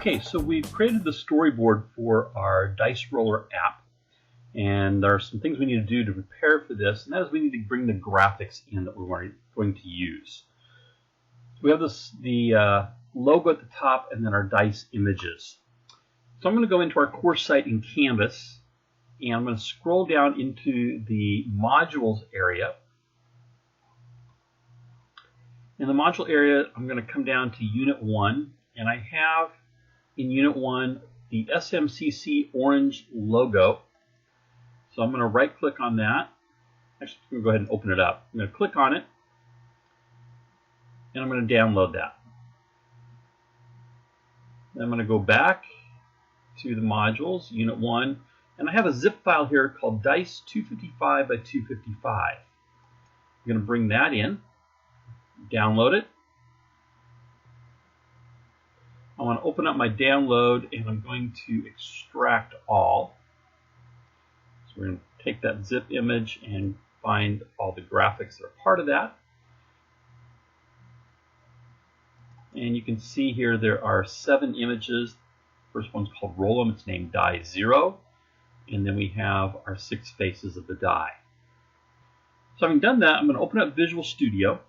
Okay, so we've created the storyboard for our dice roller app, and there are some things we need to do to prepare for this, and that is we need to bring the graphics in that we're going to use. We have the logo at the top and then our dice images. So I'm going to go into our course site in Canvas, and I'm going to scroll down into the modules area. In the module area, I'm going to come down to Unit 1, and I have in Unit 1 the SMCC orange logo. So I'm going to right click on that. Actually, I'm going to go ahead and open it up. I'm going to click on it, and I'm going to download that. Then I'm going to go back to the modules, Unit 1, and I have a zip file here called Dice 255 by 255. I'm going to bring that in, download it. I want to open up my download, and I'm going to extract all. So we're going to take that zip image and find all the graphics that are part of that. And you can see here there are 7 images. First one's called Roll 'em. It's named Die 0. And then we have our 6 faces of the die. So having done that, I'm going to open up Visual Studio.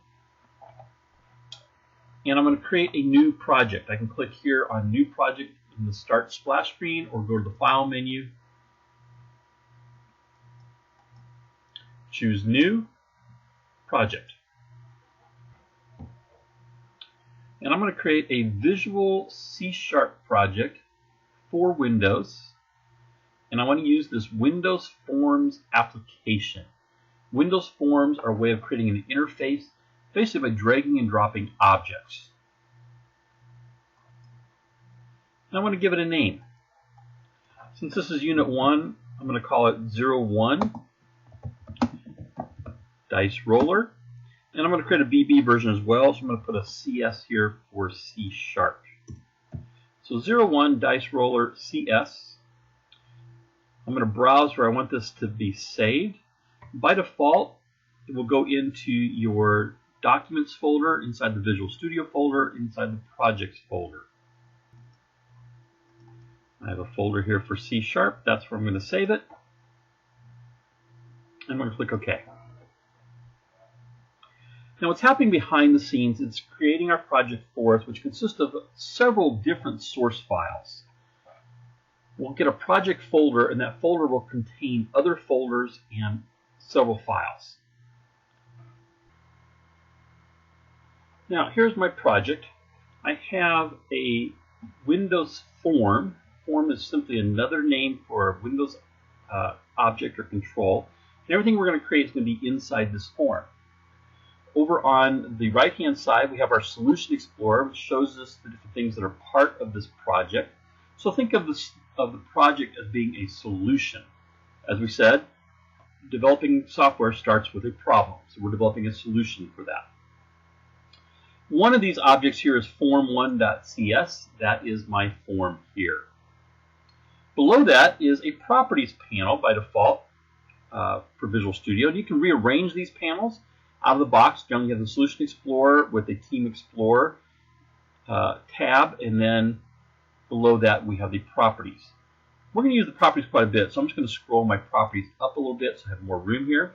And I'm going to create a new project. I can click here on New Project in the Start splash screen, or go to the File menu, choose New Project. And I'm going to create a Visual C# project for Windows. And I want to use this Windows Forms application. Windows Forms are a way of creating an interface basically by dragging and dropping objects. And I want to give it a name. Since this is Unit 1, I'm going to call it 01 Dice Roller. And I'm going to create a BB version as well, so I'm going to put a CS here for C#. So 01 Dice Roller CS. I'm going to browse where I want this to be saved. By default, it will go into your Documents folder, inside the Visual Studio folder, inside the Projects folder. I have a folder here for C#. That's where I'm going to save it. I'm going to click OK. Now what's happening behind the scenes is creating our project for us, which consists of several different source files. We'll get a project folder, and that folder will contain other folders and several files. Now here's my project. I have a Windows form. Form is simply another name for a Windows object or control. And everything we're going to create is going to be inside this form. Over on the right-hand side, we have our Solution Explorer, which shows us the different things that are part of this project. So think of the project as being a solution. As we said, developing software starts with a problem. So we're developing a solution for that. One of these objects here is form1.cs. That is my form here. Below that is a Properties panel by default for Visual Studio. And you can rearrange these panels. Out of the box, you have the Solution Explorer with the Team Explorer tab, and then below that we have the Properties. We're going to use the Properties quite a bit, so I'm just going to scroll my Properties up a little bit so I have more room here.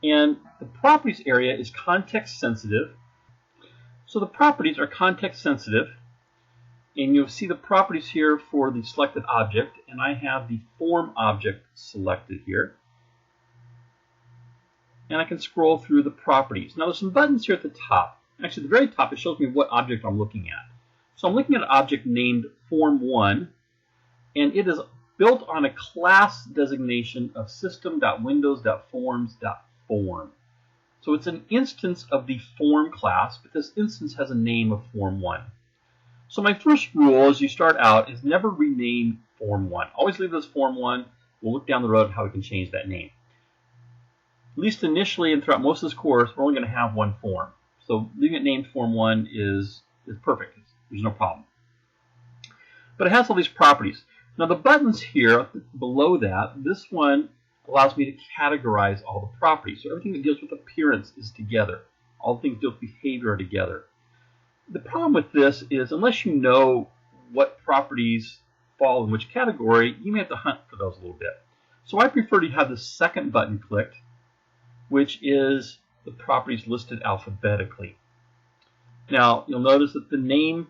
And the Properties area is context sensitive. So the properties are context sensitive, and you'll see the properties here for the selected object, and I have the form object selected here. And I can scroll through the properties. Now there's some buttons here at the top. Actually, at the very top, it shows me what object I'm looking at. So I'm looking at an object named Form1, and it is built on a class designation of system.windows.forms.form. So it's an instance of the form class, but this instance has a name of Form1. So my first rule as you start out is never rename Form1. Always leave this Form1. We'll look down the road at how we can change that name. At least initially and throughout most of this course, we're only going to have one form. So leaving it named Form1 is perfect. There's no problem. But it has all these properties. Now the buttons here below that, this one allows me to categorize all the properties. So everything that deals with appearance is together. All the things that deal with behavior are together. The problem with this is unless you know what properties fall in which category, you may have to hunt for those a little bit. So I prefer to have the second button clicked, which is the properties listed alphabetically. Now, you'll notice that the name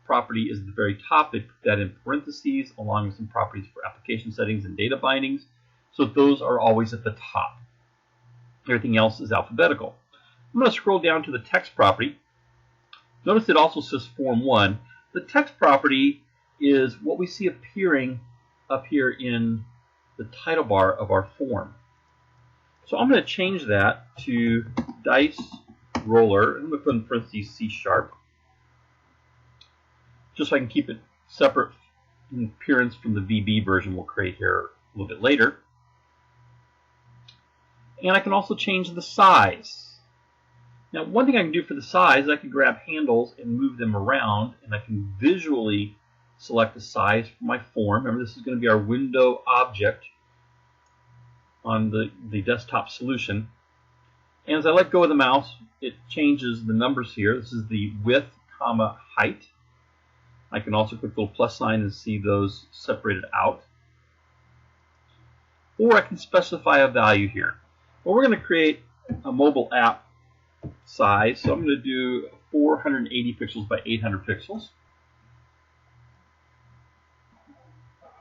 property is at the very top. They put that in parentheses along with some properties for application settings and data bindings. So those are always at the top. Everything else is alphabetical. I'm going to scroll down to the text property. Notice it also says Form 1. The text property is what we see appearing up here in the title bar of our form. So I'm going to change that to dice roller. I'm going to put in parentheses C#, just so I can keep it separate in appearance from the VB version we'll create here a little bit later. And I can also change the size. Now, one thing I can do for the size, I can grab handles and move them around, and I can visually select the size for my form. Remember, this is going to be our window object on the desktop solution. And as I let go of the mouse, it changes the numbers here. This is the width, comma, height. I can also click the little plus sign and see those separated out. Or I can specify a value here. Well, we're going to create a mobile app size, so I'm going to do 480 pixels by 800 pixels.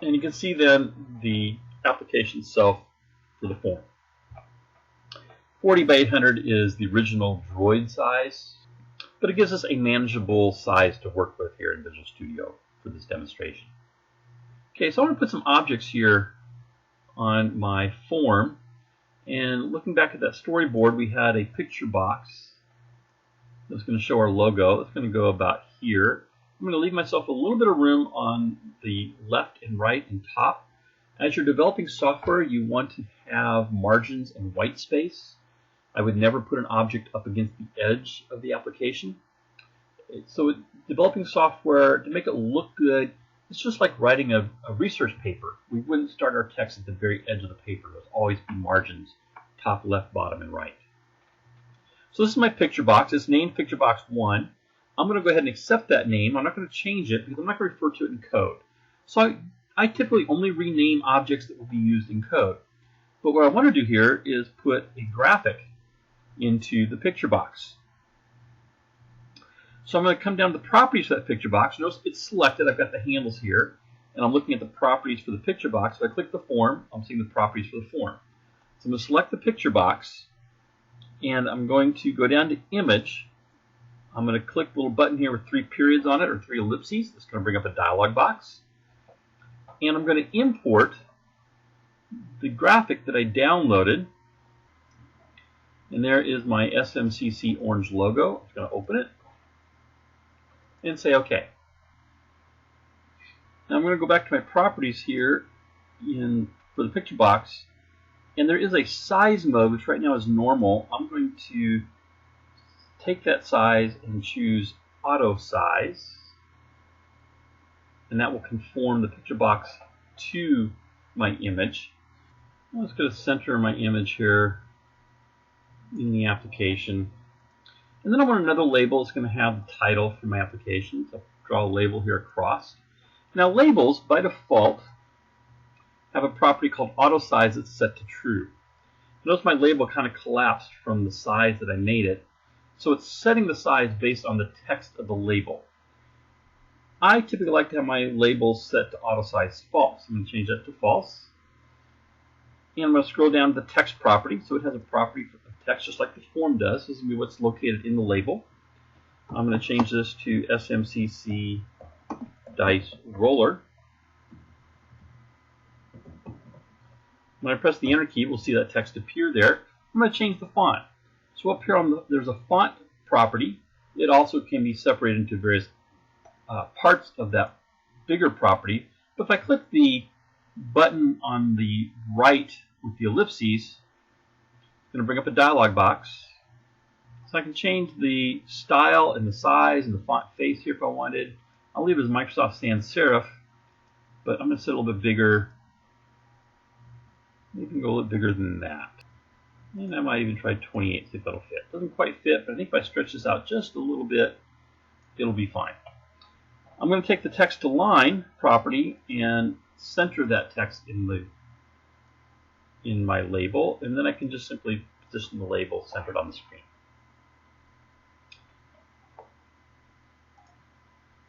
And you can see then the application itself for the form. 40 by 800 is the original Droid size, but it gives us a manageable size to work with here in Visual Studio for this demonstration. Okay, so I'm going to put some objects here on my form. And looking back at that storyboard, we had a picture box that's going to show our logo. It's going to go about here. I'm going to leave myself a little bit of room on the left and right and top. As you're developing software, you want to have margins and white space. I would never put an object up against the edge of the application. So developing software, to make it look good, it's just like writing a research paper. We wouldn't start our text at the very edge of the paper. There'll always be margins, top, left, bottom, and right. So this is my picture box. It's named Picture Box 1. I'm going to go ahead and accept that name. I'm not going to change it because I'm not going to refer to it in code. So I typically only rename objects that will be used in code. But what I want to do here is put a graphic into the picture box. So I'm going to come down to the properties for that picture box. Notice it's selected. I've got the handles here, and I'm looking at the properties for the picture box. If I click the form, I'm seeing the properties for the form. So I'm going to select the picture box, and I'm going to go down to Image. I'm going to click the little button here with 3 periods on it, or 3 ellipses. It's going to bring up a dialog box. And I'm going to import the graphic that I downloaded. And there is my SMCC orange logo. I'm going to open it and say OK. Now I'm going to go back to my properties here for the picture box, and there is a size mode, which right now is normal. I'm going to take that size and choose auto size, and that will conform the picture box to my image. I'm just going to center my image here in the application. And then I want another label that's going to have the title for my application. So I'll draw a label here across. Now labels, by default, have a property called auto size that's set to true. Notice my label kind of collapsed from the size that I made it. So it's setting the size based on the text of the label. I typically like to have my label set to auto size false. I'm going to change that to false. And I'm going to scroll down to the text property. So it has a property for text just like the form does. This is going to be what's located in the label. I'm going to change this to SMCC dice roller. When I press the enter key, we'll see that text appear there. I'm going to change the font. So up here there's a font property. It also can be separated into various parts of that bigger property. But if I click the button on the right with the ellipses, going to bring up a dialog box. So I can change the style and the size and the font face here if I wanted. I'll leave it as Microsoft Sans Serif, but I'm going to set it a little bit bigger. Maybe can go a little bigger than that. And I might even try 28, see if that'll fit. Doesn't quite fit, but I think if I stretch this out just a little bit, it'll be fine. I'm going to take the text to line property and center that text in my label, and then I can just simply position the label centered on the screen.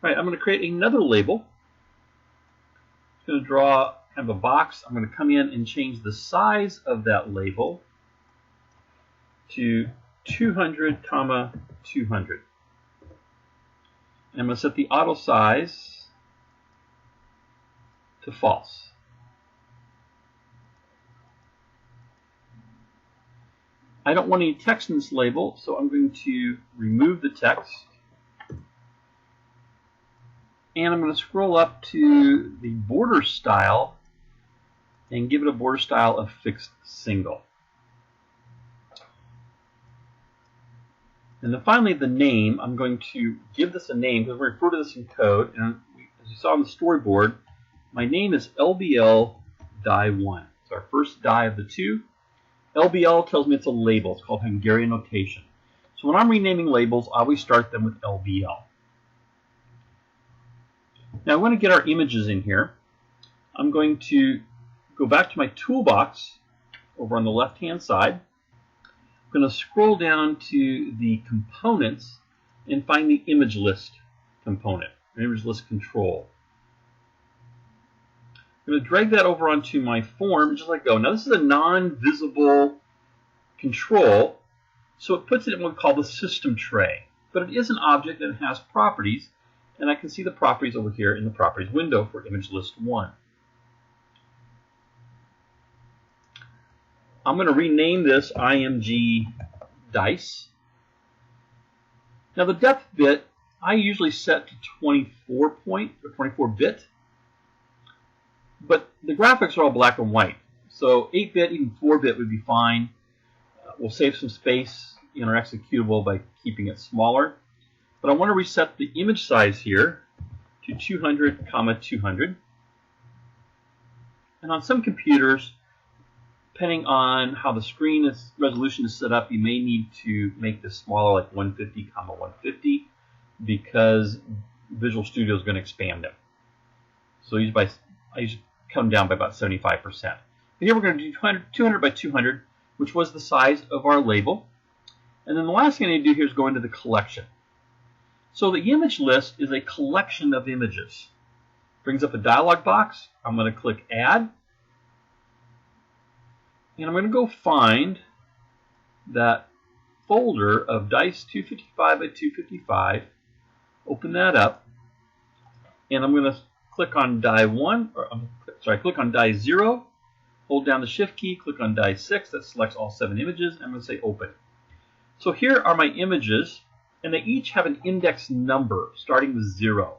All right, I'm going to create another label. I'm going to draw kind of a box. I'm going to come in and change the size of that label to 200, 200. And I'm going to set the auto size to false. I don't want any text in this label, so I'm going to remove the text. And I'm going to scroll up to the border style and give it a border style of fixed single. And then finally, the name. I'm going to give this a name because we refer to this in code. And as you saw on the storyboard, my name is LBL die 1. It's our first die of the two. LBL tells me it's a label. It's called Hungarian notation. So when I'm renaming labels, I always start them with LBL. Now I want to get our images in here. I'm going to go back to my toolbox over on the left-hand side. I'm going to scroll down to the components and find the image list component, image list control. I'm going to drag that over onto my form and just let go. Now this is a non-visible control, so it puts it in what we call the system tray. But it is an object and it has properties, and I can see the properties over here in the properties window for image list 1. I'm going to rename this IMG dice. Now the depth bit I usually set to 24 bit. But the graphics are all black and white, so 8-bit, even 4-bit would be fine. We'll save some space in our executable by keeping it smaller. But I want to reset the image size here to 200, 200. And on some computers, depending on how the screen resolution is set up, you may need to make this smaller, like 150, 150, because Visual Studio is going to expand them. So I usually come down by about 75%. And here we're going to do 200 by 200, which was the size of our label. And then the last thing I need to do here is go into the collection. So the image list is a collection of images. Brings up a dialog box. I'm going to click Add. And I'm going to go find that folder of dice 255 by 255. Open that up. And I'm going to click on die 1, click on die 0, hold down the shift key, click on die 6, that selects all 7 images, and I'm going to say open. So here are my images, and they each have an index number starting with 0.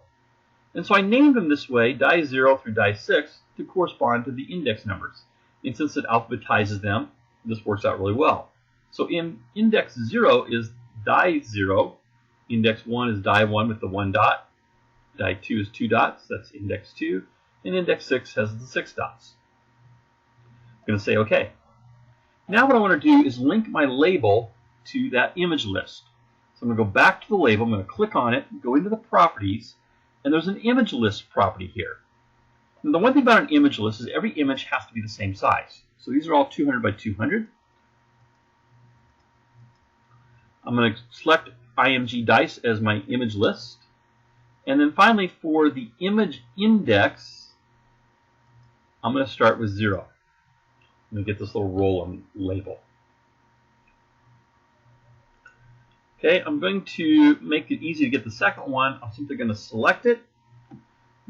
And so I named them this way, die 0 through die 6, to correspond to the index numbers. And since it alphabetizes them, this works out really well. So in index 0 is die 0, index 1 is die 1 with the 1 dot, die 2 is 2 dots, that's index 2, and index 6 has the 6 dots. I'm going to say OK. Now what I want to do is link my label to that image list. So I'm going to go back to the label, I'm going to click on it, go into the properties, and there's an image list property here. And the one thing about an image list is every image has to be the same size. So these are all 200 by 200. I'm going to select IMG dice as my image list. And then finally, for the image index, I'm going to start with 0. I'm going to get this little roll-on label. Okay, I'm going to make it easy to get the second one. I'm simply going to select it,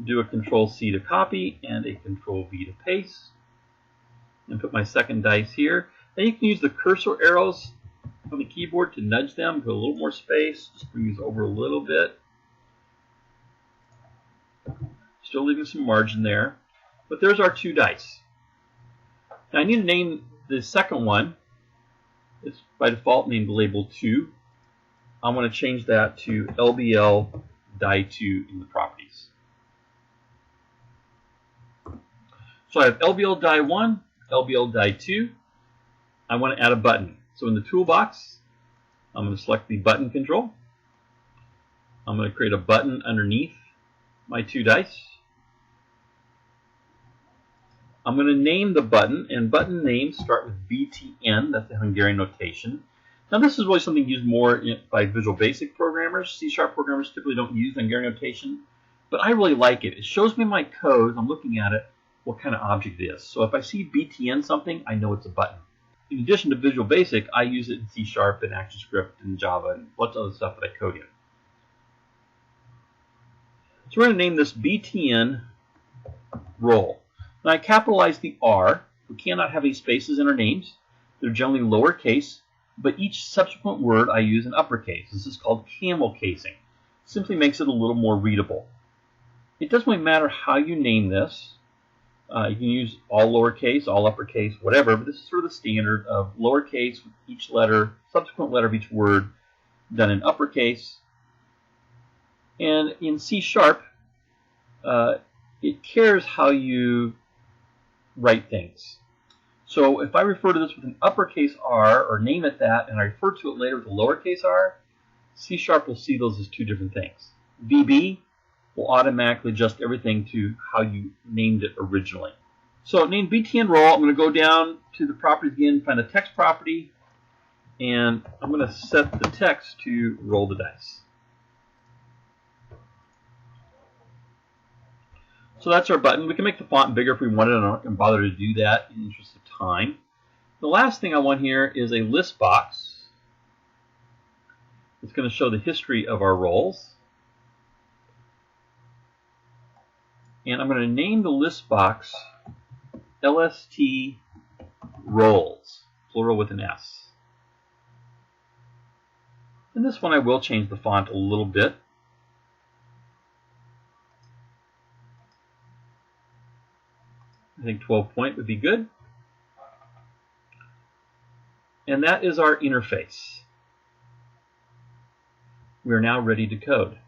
do a Control-C to copy, and a Control-V to paste, and put my second dice here. Then you can use the cursor arrows on the keyboard to nudge them, go a little more space, just bring these over a little bit. Still leaving some margin there. But there's our 2 dice. Now I need to name the second one. It's by default named label 2. I want to change that to LBL die 2 in the properties. So I have LBL die 1, LBL die 2. I want to add a button. So in the toolbox, I'm going to select the button control. I'm going to create a button underneath my 2 dice. I'm going to name the button, and button names start with BTN. That's the Hungarian notation. Now this is really something used more by Visual Basic programmers. C# programmers typically don't use Hungarian notation, but I really like it. It shows me my code. I'm looking at it, what kind of object it is. So if I see BTN something, I know it's a button. In addition to Visual Basic, I use it in C# and ActionScript and Java and lots of other stuff that I code in. So we're going to name this BTN role. Now I capitalize the R. We cannot have any spaces in our names. They're generally lowercase, but each subsequent word I use in uppercase. This is called camel casing. Simply makes it a little more readable. It doesn't really matter how you name this. You can use all lowercase, all uppercase, whatever, but this is sort of the standard of lowercase with each letter, subsequent letter of each word done in uppercase. And in C#, it cares how you write things. So if I refer to this with an uppercase R or name it that, and I refer to it later with a lowercase r, C# will see those as two different things. VB will automatically adjust everything to how you named it originally. So named BTN role, I'm going to go down to the properties again, find the text property, and I'm going to set the text to roll the dice. So that's our button. We can make the font bigger if we wanted. I'm not going to bother to do that in the interest of time. The last thing I want here is a list box. It's going to show the history of our roles. And I'm going to name the list box LST roles, plural with an S. And this one I will change the font a little bit. I think 12 point would be good. And that is our interface. We are now ready to code.